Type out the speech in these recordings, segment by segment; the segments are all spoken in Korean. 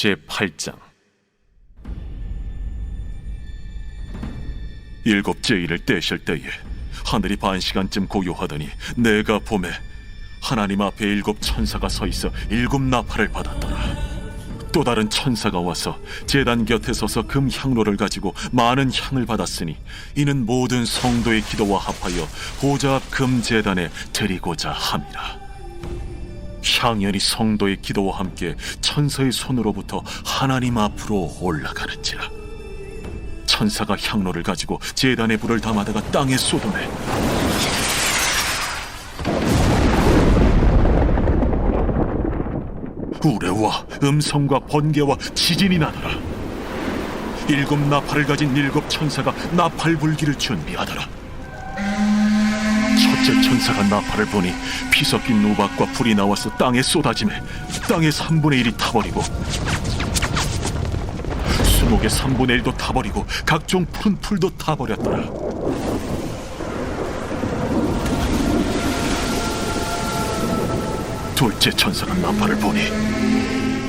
제8장. 일곱째 일을 떼실 때에 하늘이 반시간쯤 고요하더니 내가 보매 하나님 앞에 일곱 천사가 서 있어 일곱 나팔을 받았더라. 또 다른 천사가 와서 제단 곁에 서서 금 향로를 가지고 많은 향을 받았으니 이는 모든 성도의 기도와 합하여 보좌 앞 금 제단에 드리고자 함이라. 향연이 성도의 기도와 함께 천사의 손으로부터 하나님 앞으로 올라가는지라. 천사가 향로를 가지고 제단에 불을 담아다가 땅에 쏟으매 우레와 음성과 번개와 지진이 나더라. 일곱 나팔을 가진 일곱 천사가 나팔 불기를 준비하더라. 첫째 천사가 나팔을 보니 피 섞인 우박과 불이 나와서 땅에 쏟아지매 땅의 3분의 1이 타버리고 수목의 3분의 1도 타버리고 각종 푸른 풀도 타버렸더라. 둘째 천사가 나팔을 보니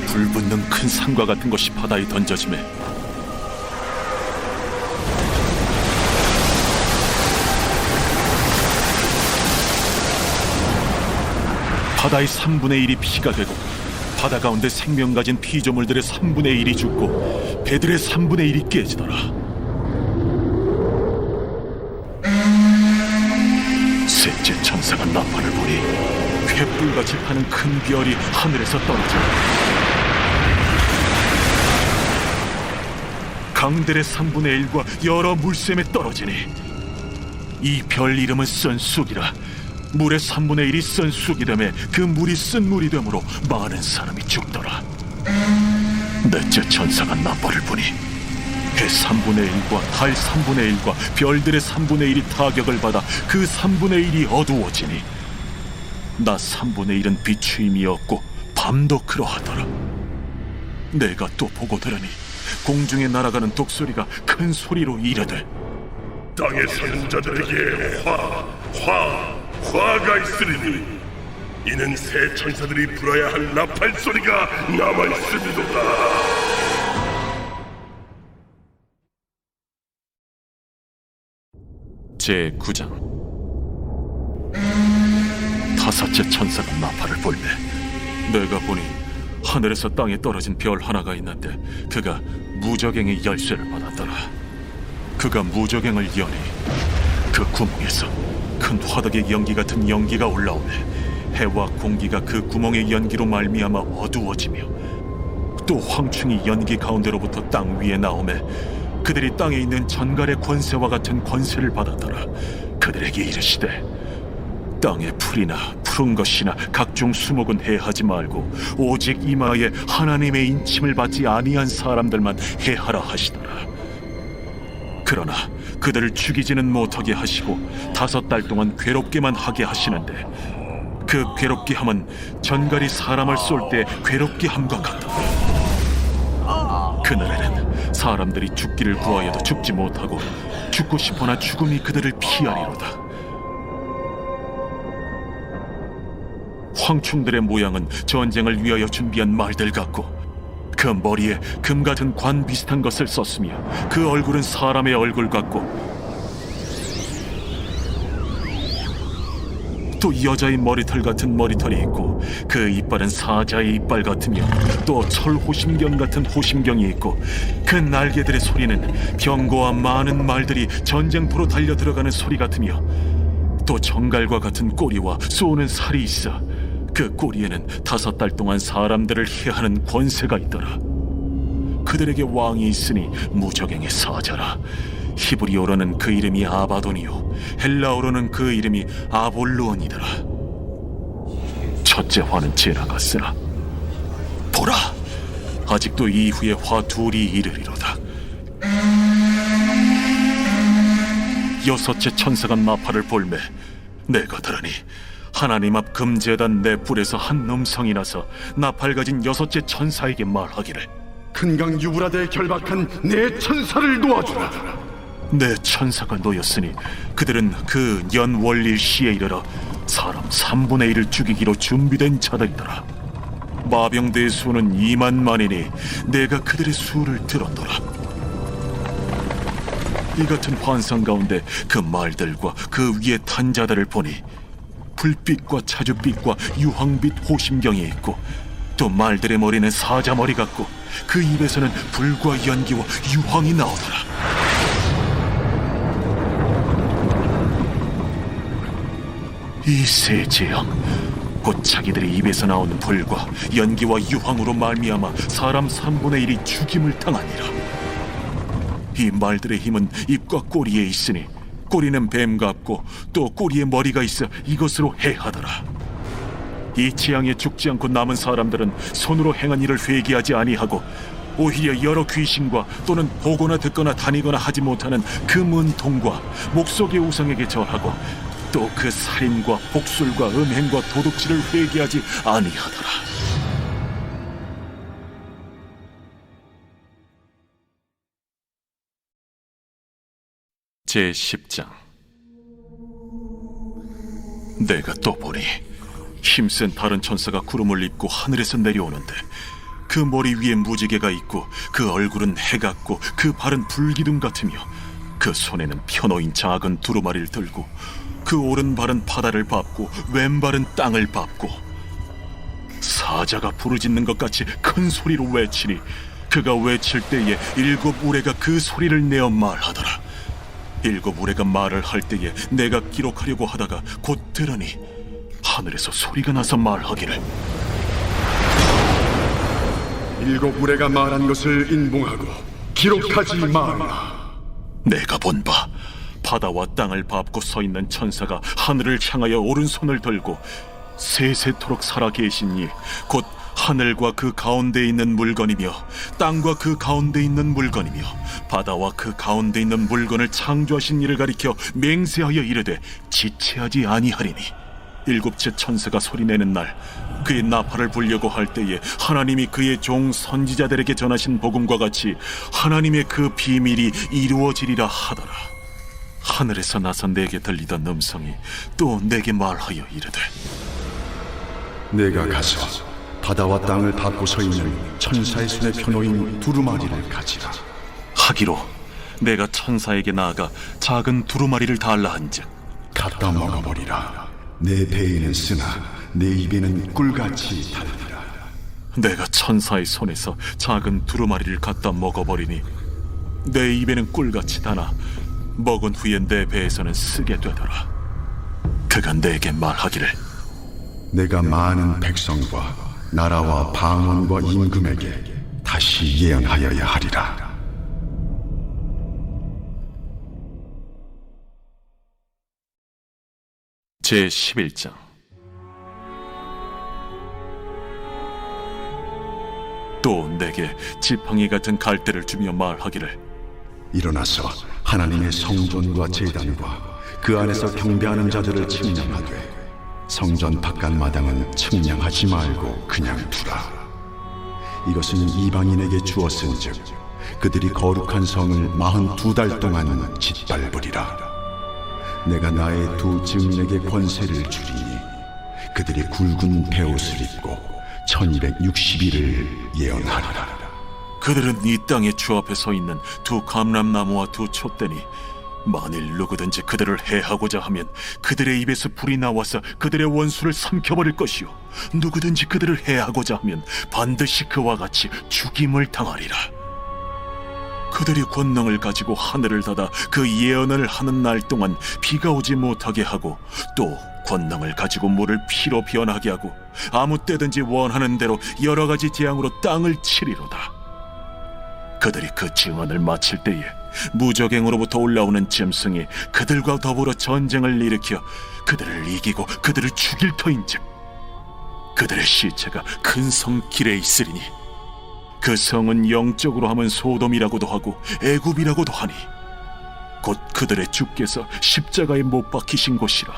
불붙는 큰 산과 같은 것이 바다에 던져지매 바다의 3분의 1이 피가 되고 바다 가운데 생명 가진 피조물들의 3분의 1이 죽고 배들의 3분의 1이 깨지더라. 셋째 천사가 나팔을 보니 횃불같이 타는 큰 별이 하늘에서 떨어져 강들의 3분의 1과 여러 물샘에 떨어지니 이 별 이름은 쓴쑥이라. 물의 3분의 1이 쓴쑥이 되매 그 물이 쓴 물이 되므로 많은 사람이 죽더라. 넷째 천사가 나팔을 보니 해 3분의 1과 달 3분의 1과 별들의 3분의 1이 타격을 받아 그 3분의 1이 어두워지니 낮 3분의 1은 비추임이 없고 밤도 그러하더라. 내가 또 보고 들으니 공중에 날아가는 독소리가 큰 소리로 이르되 땅에 사는 자들에게 화가 있으리니 이는 새 천사들이 불어야 할 나팔 소리가 남아있음이도다. 제9장. 다섯째 천사가 나팔을 불매 내가 보니 하늘에서 땅에 떨어진 별 하나가 있는데 그가 무저갱의 열쇠를 받았더라. 그가 무저갱을 여니 그 구멍에서 큰 화덕의 연기 같은 연기가 올라오매 해와 공기가 그 구멍의 연기로 말미암아 어두워지며 또 황충이 연기 가운데로부터 땅 위에 나오매 그들이 땅에 있는 전갈의 권세와 같은 권세를 받았더라. 그들에게 이르시되 땅의 풀이나 푸른 것이나 각종 수목은 해하지 말고 오직 이마에 하나님의 인침을 받지 아니한 사람들만 해하라 하시더라. 그러나 그들을 죽이지는 못하게 하시고 5달 동안 괴롭게만 하게 하시는데 그 괴롭게 함은 전갈이 사람을 쏠 때 괴롭게 함과 같더라. 그날에는 사람들이 죽기를 구하여도 죽지 못하고 죽고 싶으나 죽음이 그들을 피하리로다. 황충들의 모양은 전쟁을 위하여 준비한 말들 같고 그 머리에 금 같은 관 비슷한 것을 썼으며 그 얼굴은 사람의 얼굴 같고 또 여자의 머리털 같은 머리털이 있고 그 이빨은 사자의 이빨 같으며 또 철 호심경 같은 호심경이 있고 그 날개들의 소리는 병거와 많은 말들이 전쟁터로 달려 들어가는 소리 같으며 또 정갈과 같은 꼬리와 쏘는 살이 있어 그 꼬리에는 5달 동안 사람들을 해하는 권세가 있더라. 그들에게 왕이 있으니 무저갱의 사자라. 히브리어로는 그 이름이 아바돈이요 헬라어로는 그 이름이 아볼루온이더라. 첫째 화는 지나갔으나 보라, 아직도 이후에 화 둘이 이르리로다. 여섯째 천사가 나팔을 불매 내가 들으니 하나님 앞 금제단 네 뿔에서 한 음성이 나서 나팔 가진 여섯째 천사에게 말하기를 큰 강 유브라데에 결박한 네 천사를 놓아주라. 네 천사가 놓였으니 그들은 그 연월일 시에 이르러 사람 3분의 1을 죽이기로 준비된 자들이더라. 마병대의 수는 2만 만이니 내가 그들의 수를 들었더라. 이 같은 환상 가운데 그 말들과 그 위에 탄 자들을 보니 불빛과 차주빛과 유황빛 호심경이 있고, 또 말들의 머리는 사자머리 같고 그 입에서는 불과 연기와 유황이 나오더라. 이 세 재앙, 곧 자기들의 입에서 나오는 불과 연기와 유황으로 말미암아 사람 3분의 1이 죽임을 당하니라. 이 말들의 힘은 입과 꼬리에 있으니 꼬리는 뱀 같고 또 꼬리에 머리가 있어 이것으로 해하더라. 이 재앙에 죽지 않고 남은 사람들은 손으로 행한 일을 회개하지 아니하고 오히려 여러 귀신과 또는 보거나 듣거나 다니거나 하지 못하는 그 문통과 목석의 우상에게 절하고 또 그 살인과 복술과 음행과 도둑질을 회개하지 아니하더라. 제10장. 내가 또 보니 힘센 다른 천사가 구름을 입고 하늘에서 내려오는데, 그 머리 위에 무지개가 있고 그 얼굴은 해 같고 그 발은 불기둥 같으며 그 손에는 펴놓인 작은 두루마리를 들고 그 오른발은 바다를 밟고 왼발은 땅을 밟고 사자가 부르짖는 것 같이 큰 소리로 외치니 그가 외칠 때에 7 우레가 그 소리를 내어 말하더라. 7 우레가 말을 할 때에 내가 기록하려고 하다가 곧 들으니 하늘에서 소리가 나서 말하기를, 7 우레가 말한 것을 인봉하고 기록하지 말라. 내가 본 바 바다와 땅을 밟고 서 있는 천사가 하늘을 향하여 오른손을 들고 세세토록 살아계신 이 곧 하늘과 그 가운데 있는 물건이며 땅과 그 가운데 있는 물건이며 바다와 그 가운데 있는 물건을 창조하신 이를 가리켜 맹세하여 이르되 지체하지 아니하리니, 7째 천사가 소리내는 날 그의 나팔을 불려고 할 때에 하나님이 그의 종 선지자들에게 전하신 복음과 같이 하나님의 그 비밀이 이루어지리라 하더라. 하늘에서 나선 내게 들리던 음성이 또 내게 말하여 이르되, 내가 가서 바다와 땅을 밟고 서 있는 천사의 손에 펴놓인 두루마리를 가지라. 하기로 내가 천사에게 나아가 작은 두루마리를 달라 한즉 갖다 먹어버리라. 내 배에는 쓰나 내 입에는 꿀같이 달리라. 내가 천사의 손에서 작은 두루마리를 갖다 먹어버리니 내 입에는 꿀같이 다나 먹은 후에 내 배에서는 쓰게 되더라. 그가 내게 말하기를, 내가 많은 백성과 나라와 방언과 임금에게 다시 예언하여야 하리라. 제11장. 또 내게 지팡이 같은 갈대를 주며 말하기를, 일어나서 하나님의 성전과 제단과 그 안에서 경배하는 자들을 측량하되 성전 바깥 마당은 측량하지 말고 그냥 두라. 이것은 이방인에게 주었은즉 그들이 거룩한 성을 42달 동안 짓밟으리라. 내가 나의 두 증인에게 권세를 주리니 그들이 굵은 베옷을 입고 1260일을 예언하리라. 그들은 이 땅의 주 앞에 서 있는 두 감람나무와 두 촛대니 만일 누구든지 그들을 해하고자 하면 그들의 입에서 불이 나와서 그들의 원수를 삼켜버릴 것이요, 누구든지 그들을 해하고자 하면 반드시 그와 같이 죽임을 당하리라. 그들이 권능을 가지고 하늘을 닫아 그 예언을 하는 날 동안 비가 오지 못하게 하고, 또 권능을 가지고 물을 피로 변하게 하고 아무 때든지 원하는 대로 여러 가지 재앙으로 땅을 치리로다. 그들이 그 증언을 마칠 때에 무적행으로부터 올라오는 짐승이 그들과 더불어 전쟁을 일으켜 그들을 이기고 그들을 죽일 터인즉 그들의 시체가 큰 성 길에 있으리니 그 성은 영적으로 하면 소돔이라고도 하고 애굽이라고도 하니 곧 그들의 주께서 십자가에 못 박히신 곳이라.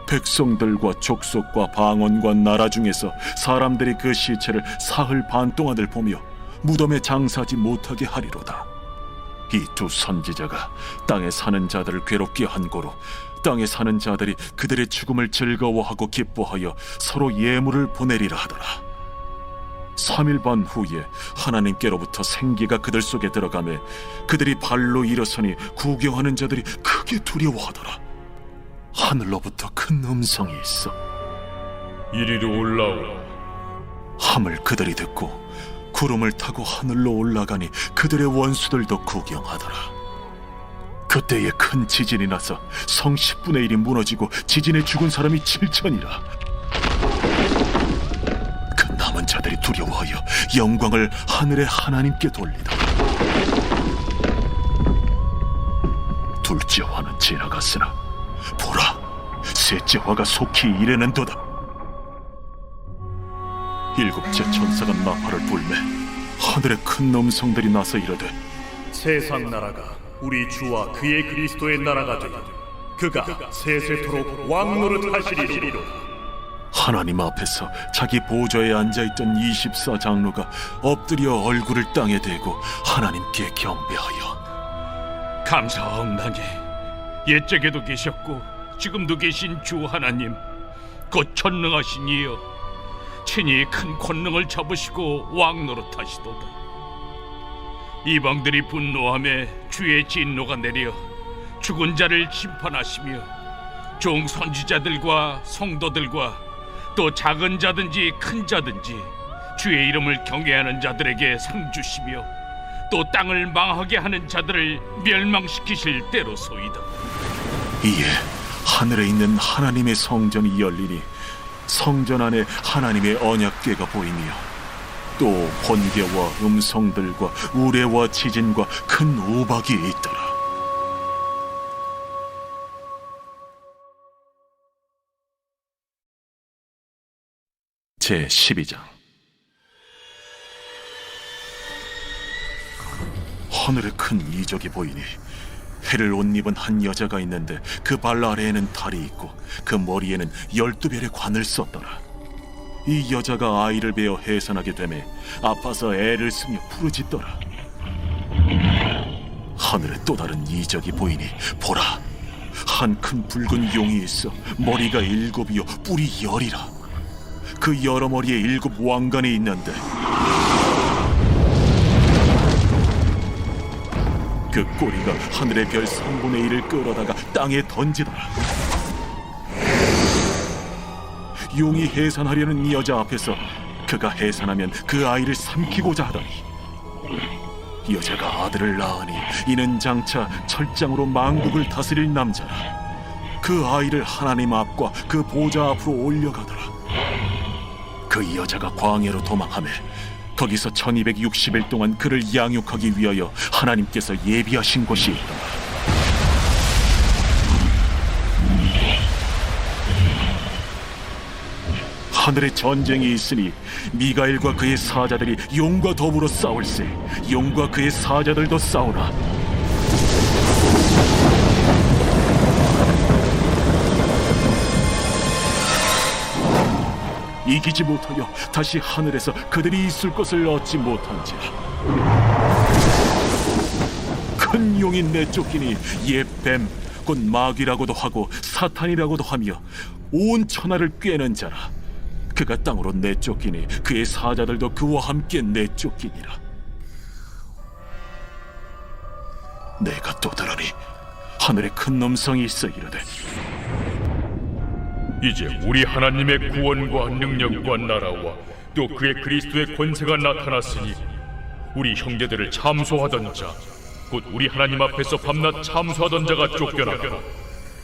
백성들과 족속과 방언과 나라 중에서 사람들이 그 시체를 사흘 반 동안을 보며 무덤에 장사하지 못하게 하리로다. 이 두 선지자가 땅에 사는 자들을 괴롭게 한 고로 땅에 사는 자들이 그들의 죽음을 즐거워하고 기뻐하여 서로 예물을 보내리라 하더라. 3일 반 후에 하나님께로부터 생기가 그들 속에 들어가매 그들이 발로 일어서니 구경하는 자들이 크게 두려워하더라. 하늘로부터 큰 음성이 있어 이리로 올라오라. 함을 그들이 듣고 구름을 타고 하늘로 올라가니 그들의 원수들도 구경하더라. 그때에 큰 지진이 나서 성 10분의 1이 무너지고 지진에 죽은 사람이 7천이라. 그 남은 자들이 두려워하여 영광을 하늘의 하나님께 돌리더라. 둘째 화는 지나갔으나 보라, 셋째 화가 속히 이르는도다. 일곱째 천사가 나팔을 불매 하늘에 큰 음성들이 나서 이르되 세상 나라가 우리 주와 그의 그리스도의 나라가 되니 그가 세세토록 왕노릇하시리로다. 하나님 앞에서 자기 보좌에 앉아있던 24장로가 엎드려 얼굴을 땅에 대고 하나님께 경배하여 감사하옵나니 옛적에도 계셨고 지금도 계신 주 하나님 곧 전능하신 이여, 친히 큰 권능을 잡으시고 왕노릇하시도다. 이방들이 분노하며 주의 진노가 내려 죽은 자를 심판하시며 종 선지자들과 성도들과 또 작은 자든지 큰 자든지 주의 이름을 경외하는 자들에게 상 주시며 또 땅을 망하게 하는 자들을 멸망시키실 때로소이다. 이에 하늘에 있는 하나님의 성전이 열리니 성전 안에 하나님의 언약궤가 보이며 또 번개와 음성들과 우레와 지진과 큰 우박이 있더라. 제 12장. 하늘에 큰 이적이 보이니 해를 옷 입은 한 여자가 있는데 그 발 아래에는 달이 있고 그 머리에는 12별의 관을 썼더라. 이 여자가 아이를 베어 해산하게 되매 아파서 애를 쓰며 부르짖더라. 하늘에 또 다른 이적이 보이니 보라, 한 큰 붉은 용이 있어 머리가 7이요 뿔이 10이라. 그 여러 머리에 7 왕관이 있는데 그 꼬리가 하늘의 별 3분의 1을 끌어다가 땅에 던지더라. 용이 해산하려는 이 여자 앞에서 그가 해산하면 그 아이를 삼키고자 하더니 여자가 아들을 낳으니 이는 장차 철장으로 만국을 다스릴 남자라. 그 아이를 하나님 앞과 그 보좌 앞으로 올려가더라. 그 여자가 광야로 도망하며 거기서 1260일 동안 그를 양육하기 위하여 하나님께서 예비하신 곳이 있더라. 하늘에 전쟁이 있으니 미가엘과 그의 사자들이 용과 더불어 싸울세. 용과 그의 사자들도 싸우나 이기지 못하여 다시 하늘에서 그들이 있을 것을 얻지 못한지라. 큰 용이 내쫓기니 옛 뱀 곧 마귀라고도 하고 사탄이라고도 하며 온 천하를 꿰는 자라. 그가 땅으로 내쫓기니 그의 사자들도 그와 함께 내쫓기니라. 내가 또 들으니 하늘에 큰 음성이 있어 이르되 이제 우리 하나님의 구원과 능력과 나라와 또 그의 그리스도의 권세가 나타났으니 우리 형제들을 참소하던 자, 곧 우리 하나님 앞에서 밤낮 참소하던 자가 쫓겨나고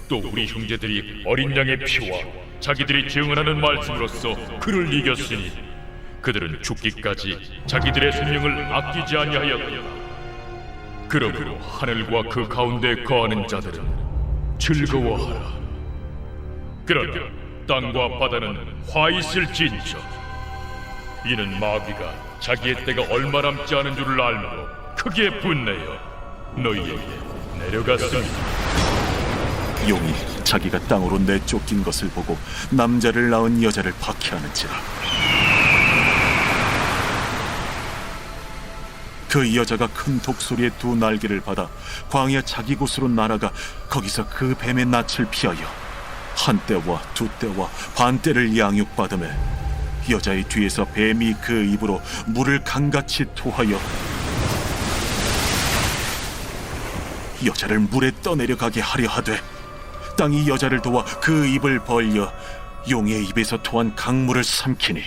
또 우리 형제들이 어린 양의 피와 자기들이 증언하는 말씀으로써 그를 이겼으니 그들은 죽기까지 자기들의 생명을 아끼지 아니하였다. 그러므로 하늘과 그 가운데 거하는 자들은 즐거워하라. 그러나 땅과 바다는 화 있을진저 이는 마귀가 자기의 때가 얼마 남지 않은 줄을 알므로 크게 분내어 너희에게 내려갔습니다. 용이 자기가 땅으로 내쫓긴 것을 보고 남자를 낳은 여자를 박해하는지라. 그 여자가 큰 독소리의 2 날개를 받아 광야 자기 곳으로 날아가 거기서 그 뱀의 낯을 피하여 1때와 2때와 반때를 양육받으며 여자의 뒤에서 뱀이 그 입으로 물을 강같이 토하여 여자를 물에 떠내려가게 하려 하되, 땅이 여자를 도와 그 입을 벌려 용의 입에서 토한 강물을 삼키니,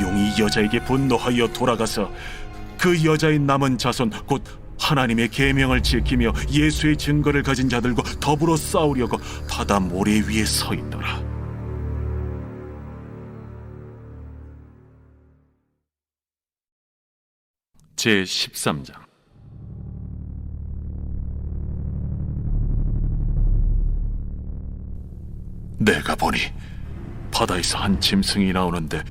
용이 여자에게 분노하여 돌아가서 그 여자의 남은 자손 곧 하나님의 계명을 지키며 예수의 증거를 가진 자들과 더불어 싸우려고 바다 모래 위에 서 있더라. 제 13장. 내가 보니 바다에서 한 짐승이 나오는데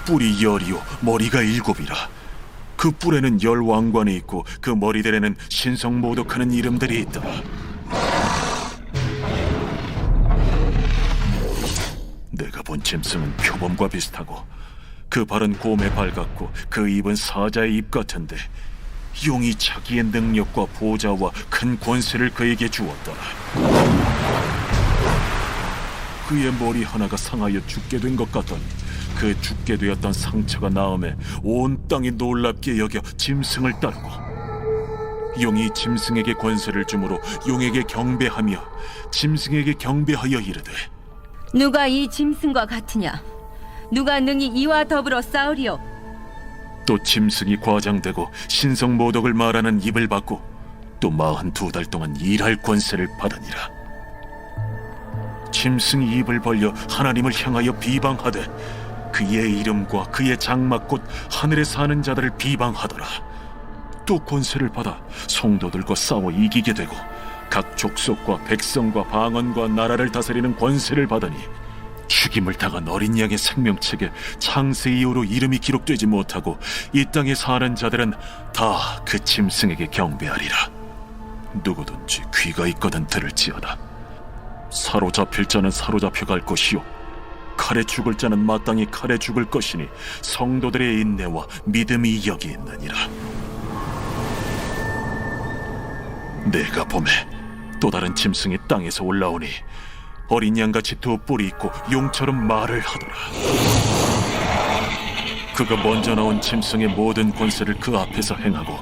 뿔이 10이요 머리가 7이라. 그 뿔에는 10 왕관이 있고 그 머리들에는 신성모독하는 이름들이 있더라. 내가 본 짐승은 표범과 비슷하고 그 발은 곰의 발 같고 그 입은 사자의 입 같은데, 용이 자기의 능력과 보좌와 큰 권세를 그에게 주었더라. 그의 머리 하나가 상하여 죽게 된 것 같더니 그 죽게 되었던 상처가 나음에 온 땅이 놀랍게 여겨 짐승을 따르고, 용이 짐승에게 권세를 주므로 용에게 경배하며 짐승에게 경배하여 이르되, 누가 이 짐승과 같으냐? 누가 능히 이와 더불어 싸우리요? 또 짐승이 과장되고 신성모독을 말하는 입을 받고 또 42달 동안 일할 권세를 받으니라. 짐승이 입을 벌려 하나님을 향하여 비방하되 그의 이름과 그의 장막 곧 하늘에 사는 자들을 비방하더라. 또 권세를 받아 성도들과 싸워 이기게 되고 각 족속과 백성과 방언과 나라를 다스리는 권세를 받으니, 죽임을 당한 어린 양의 생명책에 창세 이후로 이름이 기록되지 못하고 이 땅에 사는 자들은 다 그 짐승에게 경배하리라. 누구든지 귀가 있거든 들을지어다. 사로잡힐 자는 사로잡혀갈 것이요 칼에 죽을 자는 마땅히 칼에 죽을 것이니 성도들의 인내와 믿음이 여기 있느니라. 내가 보매 또 다른 짐승이 땅에서 올라오니 어린 양같이 두 뿔이 있고 용처럼 말을 하더라. 그가 먼저 나온 짐승의 모든 권세를 그 앞에서 행하고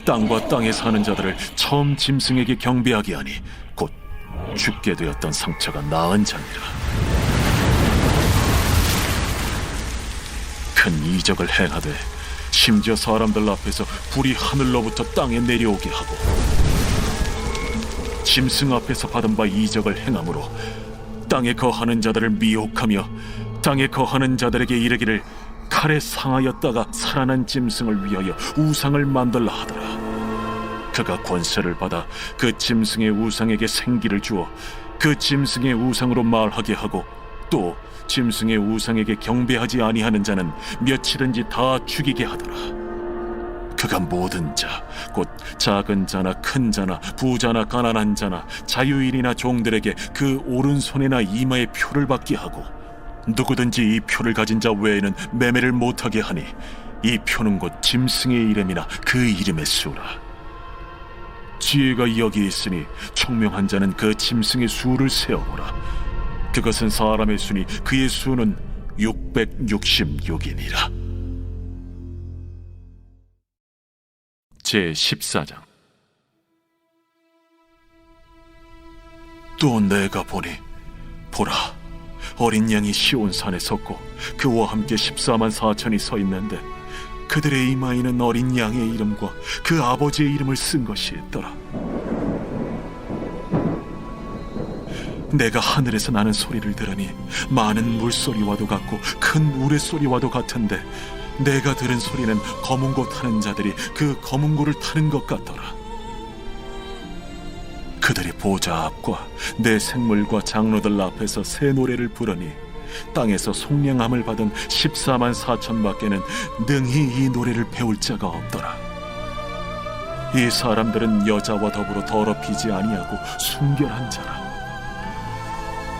땅과 땅에 사는 자들을 처음 짐승에게 경배하게 하니 곧 죽게 되었던 상처가 나은 자니라. 큰 이적을 행하되 심지어 사람들 앞에서 불이 하늘로부터 땅에 내려오게 하고, 짐승 앞에서 받은 바 이적을 행함으로 땅에 거하는 자들을 미혹하며 땅에 거하는 자들에게 이르기를 칼에 상하였다가 살아난 짐승을 위하여 우상을 만들라 하더라. 그가 권세를 받아 그 짐승의 우상에게 생기를 주어 그 짐승의 우상으로 말하게 하고, 또 짐승의 우상에게 경배하지 아니하는 자는 며칠든지 다 죽이게 하더라. 그가 모든 자, 곧 작은 자나 큰 자나 부자나 가난한 자나 자유인이나 종들에게 그 오른손이나 이마에 표를 받게 하고, 누구든지 이 표를 가진 자 외에는 매매를 못하게 하니 이 표는 곧 짐승의 이름이나 그 이름의 수라. 지혜가 여기 있으니 총명한 자는 그 짐승의 수를 세어보라. 그것은 사람의 수니 그의 수는 666이니라. 제 14장. 또 내가 보니 보라, 어린 양이 시온산에 섰고 그와 함께 14만 4천이 서 있는데, 그들의 이마에는 어린 양의 이름과 그 아버지의 이름을 쓴 것이 있더라. 내가 하늘에서 나는 소리를 들으니 많은 물소리와도 같고 큰 우레소리와도 같은데, 내가 들은 소리는 검은 고 타는 자들이 그 검은 고를 타는 것 같더라. 그들이 보좌 앞과 내 생물과 장로들 앞에서 새 노래를 부르니 땅에서 속량함을 받은 14만 4천 밖에는 능히 이 노래를 배울 자가 없더라. 이 사람들은 여자와 더불어 더럽히지 아니하고 순결한 자라.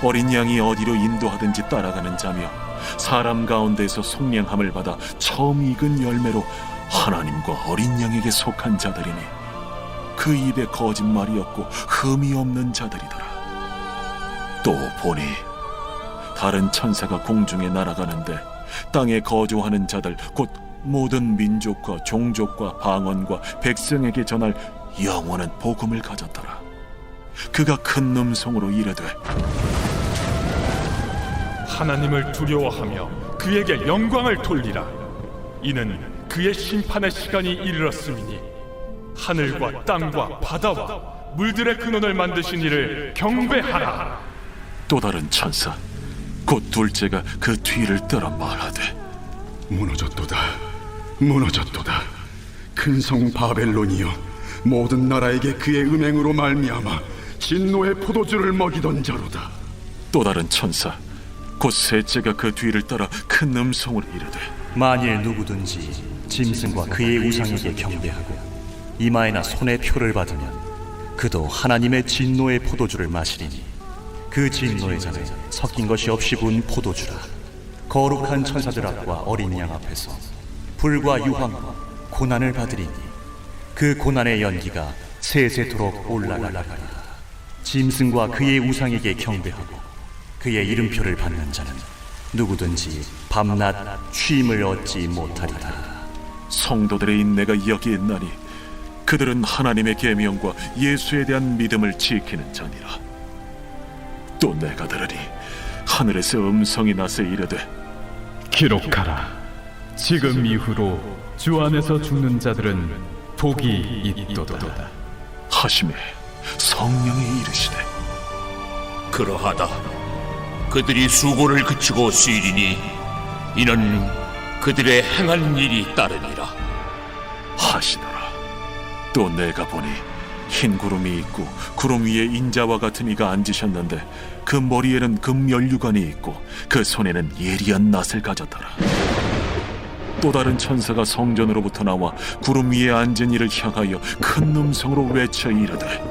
어린 양이 어디로 인도하든지 따라가는 자며 사람 가운데에서 속량함을 받아 처음 익은 열매로 하나님과 어린 양에게 속한 자들이니 그 입에 거짓말이 없고 흠이 없는 자들이더라. 또 보니 다른 천사가 공중에 날아가는데 땅에 거주하는 자들 곧 모든 민족과 종족과 방언과 백성에게 전할 영원한 복음을 가졌더라. 그가 큰 음성으로 이르되 하나님을 두려워하며 그에게 영광을 돌리라. 이는 그의 심판의 시간이 이르렀음이니 하늘과 땅과 바다와 물들의 근원을 만드신 이를 경배하라. 또 다른 천사 곧 둘째가 그 뒤를 따라 말하되 무너졌도다, 무너졌도다. 큰 성 바벨론이여, 모든 나라에게 그의 음행으로 말미암아 진노의 포도주를 먹이던 자로다. 또 다른 천사 곧 셋째가 그 뒤를 따라 큰 음성으로 이르되 만일 누구든지 짐승과 그의 우상에게 경배하고 이마에나 손에 표를 받으면 그도 하나님의 진노의 포도주를 마시리니 그 진노의 잔에 섞인 것이 없이 부은 포도주라. 거룩한 천사들 앞과 어린 양 앞에서 불과 유황과 고난을 받으리니 그 고난의 연기가 세세토록 올라가리라. 짐승과 그의 우상에게 경배하고 그의 이름표를 받는 자는 누구든지 밤낮 쉼을 얻지 못하리라. 성도들의 인내가 여기 있나니 그들은 하나님의 계명과 예수에 대한 믿음을 지키는 자니라. 또 내가 들으니 하늘에서 음성이 나서 이르되 기록하라. 지금 이후로 주 안에서 죽는 자들은 복이 있도다. 하심에 성령이 이르시되 그러하다. 그들이 수고를 그치고 쉬리니 이는 그들의 행한 일이 따르니라 하시더라. 또 내가 보니 흰 구름이 있고 구름 위에 인자와 같은 이가 앉으셨는데 그 머리에는 금연류관이 있고 그 손에는 예리한 낫을 가졌더라. 또 다른 천사가 성전으로부터 나와 구름 위에 앉은 이를 향하여 큰 음성으로 외쳐 이르되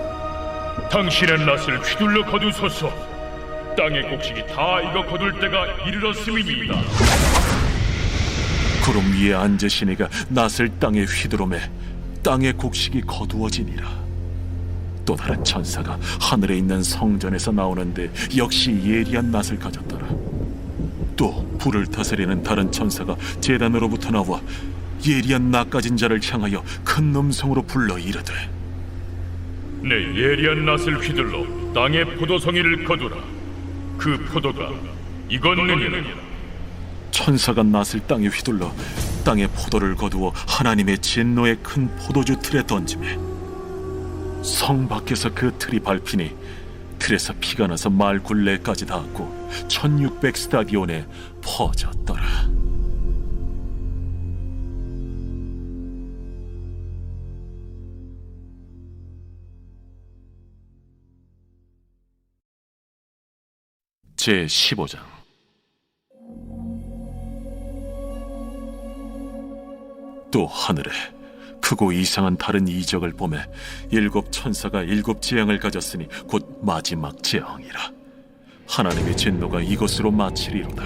당신의 낫을 휘둘러 거두소서. 땅의 곡식이 다 익어 거둘 때가 이르렀음이니이다. 구름 위에 앉으신 이가 낫을 땅에 휘두르매 땅의 곡식이 거두어지니라. 또 다른 천사가 하늘에 있는 성전에서 나오는데 역시 예리한 낫을 가졌더라. 또 불을 다스리는 다른 천사가 제단으로부터 나와 예리한 낫 가진 자를 향하여 큰 음성으로 불러 이르되 내 예리한 낫을 휘둘러 땅의 포도송이를 거두라. 그 포도가 익었느니라. 천사가 낫을 땅에 휘둘러 땅의 포도를 거두어 하나님의 진노의 큰 포도주 틀에 던지매 성 밖에서 그 틀이 밟히니 틀에서 피가 나서 말 굴레까지 닿았고 1600 스타디온에 퍼졌더라. 제 15장. 또 하늘에 크고 이상한 다른 이적을 보매 일곱 천사가 일곱 재앙을 가졌으니 곧 마지막 재앙이라. 하나님의 진노가 이것으로 마치리로다.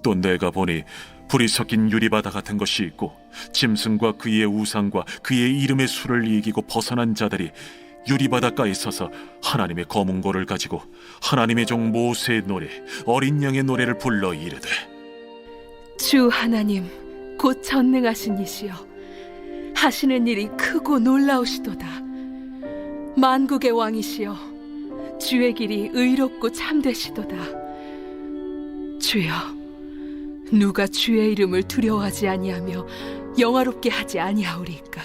또 내가 보니 불이 섞인 유리바다 같은 것이 있고 짐승과 그의 우상과 그의 이름의 수를 이기고 벗어난 자들이 유리바닷가에 서서 하나님의 검은고를 가지고 하나님의 종 모세의 노래 어린 양의 노래를 불러 이르되 주 하나님 곧 전능하신 이시여 하시는 일이 크고 놀라우시도다. 만국의 왕이시여 주의 길이 의롭고 참되시도다. 주여 누가 주의 이름을 두려워하지 아니하며 영화롭게 하지 아니하오리까.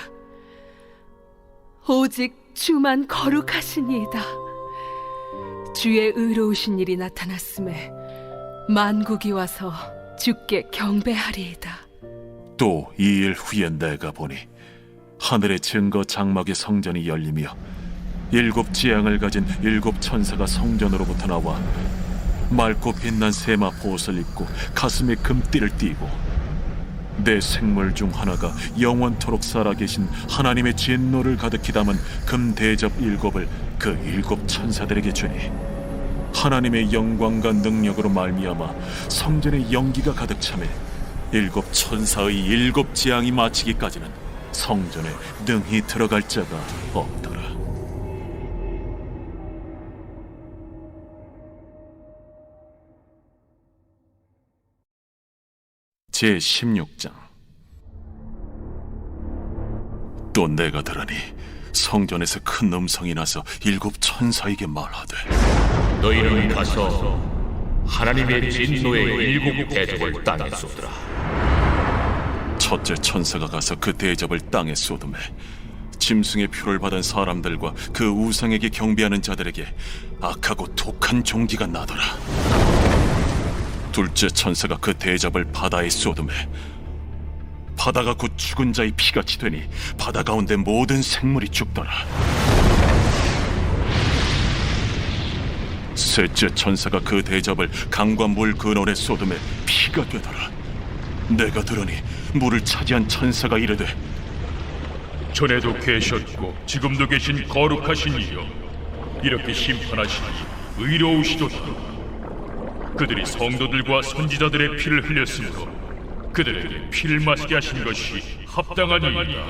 오직 주만 거룩하시니이다. 주의 의로우신 일이 나타났음에 만국이 와서 주께 경배하리이다. 또 이 일 후에 내가 보니 하늘의 증거 장막의 성전이 열리며 일곱 지향을 가진 일곱 천사가 성전으로부터 나와 맑고 빛난 세마포 옷을 입고 가슴에 금띠를 띠고 내 생물 중 하나가 영원토록 살아계신 하나님의 진노를 가득히 담은 금 대접 일곱을 그 일곱 천사들에게 주니 하나님의 영광과 능력으로 말미암아 성전에 연기가 가득 차매 일곱 천사의 일곱 재앙이 마치기까지는 성전에 능히 들어갈 자가 없더라. 제16장. 또 내가 들으니 성전에서 큰 음성이 나서 7 천사에게 말하되, 너희는 가서 하나님의 진노의 7 대접을 땅에 쏟으라. 첫째 천사가 가서 그 대접을 땅에 쏟음에 짐승의 표를 받은 사람들과 그 우상에게 경배하는 자들에게 악하고 독한 종기가 나더라. 둘째 천사가 그 대접을 바다에 쏟음에 바다가 곧 죽은 자의 피같이 되니 바다 가운데 모든 생물이 죽더라. 셋째 천사가 그 대접을 강과 물 근원에 쏟음에 피가 되더라. 내가 들으니 물을 차지한 천사가 이르되, 전에도 계셨고 지금도 계신 거룩하신 이여, 이렇게 심판하시니 의로우시도다. 그들이 성도들과 선지자들의 피를 흘렸으므로 그들에게 피를 마시게 하신 것이 합당하니이다.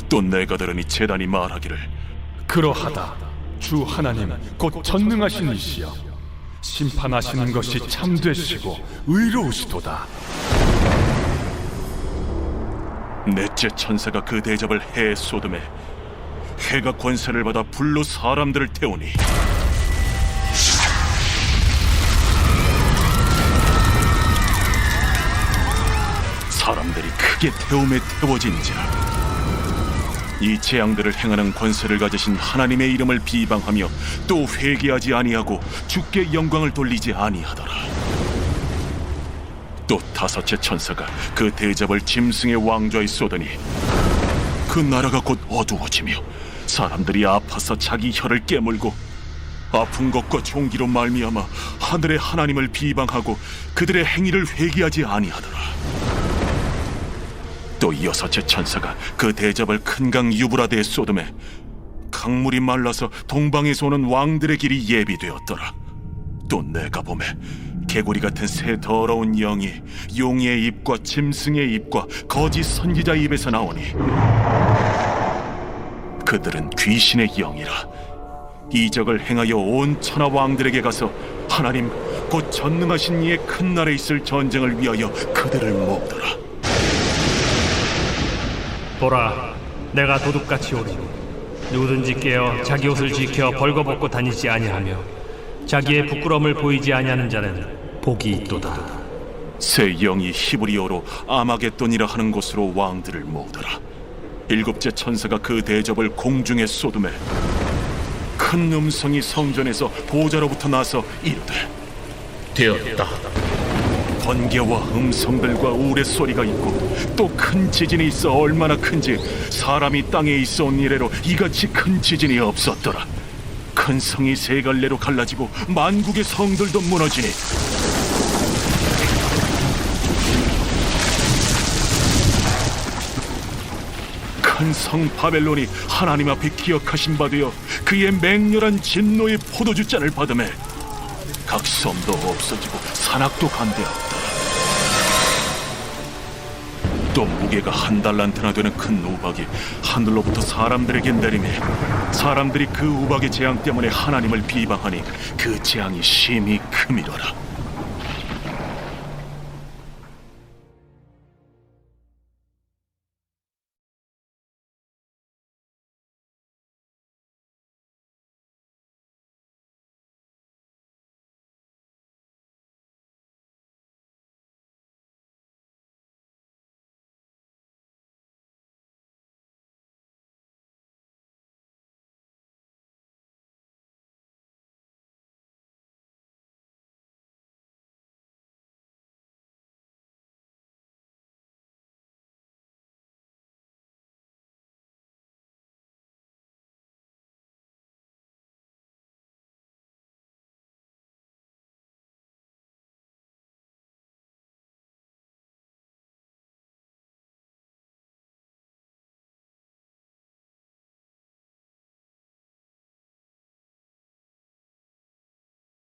또 내가 들으니 제단이 말하기를, 그러하다. 주 하나님 곧 전능하신 이시여, 심판하시는 것이 참되시고 의로우시도다. 넷째 천사가 그 대접을 해에 쏟음에 해가 권세를 받아 불로 사람들을 태우니 사람들이 크게 태움에 태워진지라. 이 재앙들을 행하는 권세를 가지신 하나님의 이름을 비방하며 또 회개하지 아니하고 주께 영광을 돌리지 아니하더라. 또 다섯째 천사가 그 대접을 짐승의 왕좌에 쏟으니 그 나라가 곧 어두워지며 사람들이 아파서 자기 혀를 깨물고 아픈 것과 종기로 말미암아 하늘의 하나님을 비방하고 그들의 행위를 회개하지 아니하더라. 또 여섯째 천사가 그 대접을 큰 강 유브라데에 쏟음에 강물이 말라서 동방에서 오는 왕들의 길이 예비되었더라. 또 내가 보매 개구리 같은 새 더러운 영이 용의 입과 짐승의 입과 거짓 선지자의 입에서 나오니 그들은 귀신의 영이라. 이적을 행하여 온 천하 왕들에게 가서 하나님 곧 전능하신 이의 큰 날에 있을 전쟁을 위하여 그들을 모으더라. 보라, 내가 도둑같이 오리니 누구든지 깨어 자기 옷을 지켜 벌거벗고 다니지 아니하며 자기의 부끄러움을 보이지 아니하는 자는 복이 있도다. 새 영이 히브리어로 아마겟돈이라 하는 곳으로 왕들을 모으더라. 7째 천사가 그 대접을 공중에 쏟음에 큰 음성이 성전에서 보좌로부터 나서 이르되, 되었다. 번개와 음성들과 우레소리가 있고 또 큰 지진이 있어 얼마나 큰지 사람이 땅에 있어 온 이래로 이같이 큰 지진이 없었더라. 큰 성이 세 갈래로 갈라지고 만국의 성들도 무너지니 큰 성 바벨론이 하나님 앞에 기억하신 바 되어 그의 맹렬한 진노의 포도주잔을 받음에 각 섬도 없어지고 산악도 간대하였다. 또 무게가 1달란트나 되는 큰 우박이 하늘로부터 사람들에게 내리매 사람들이 그 우박의 재앙 때문에 하나님을 비방하니 그 재앙이 심히 크미더라.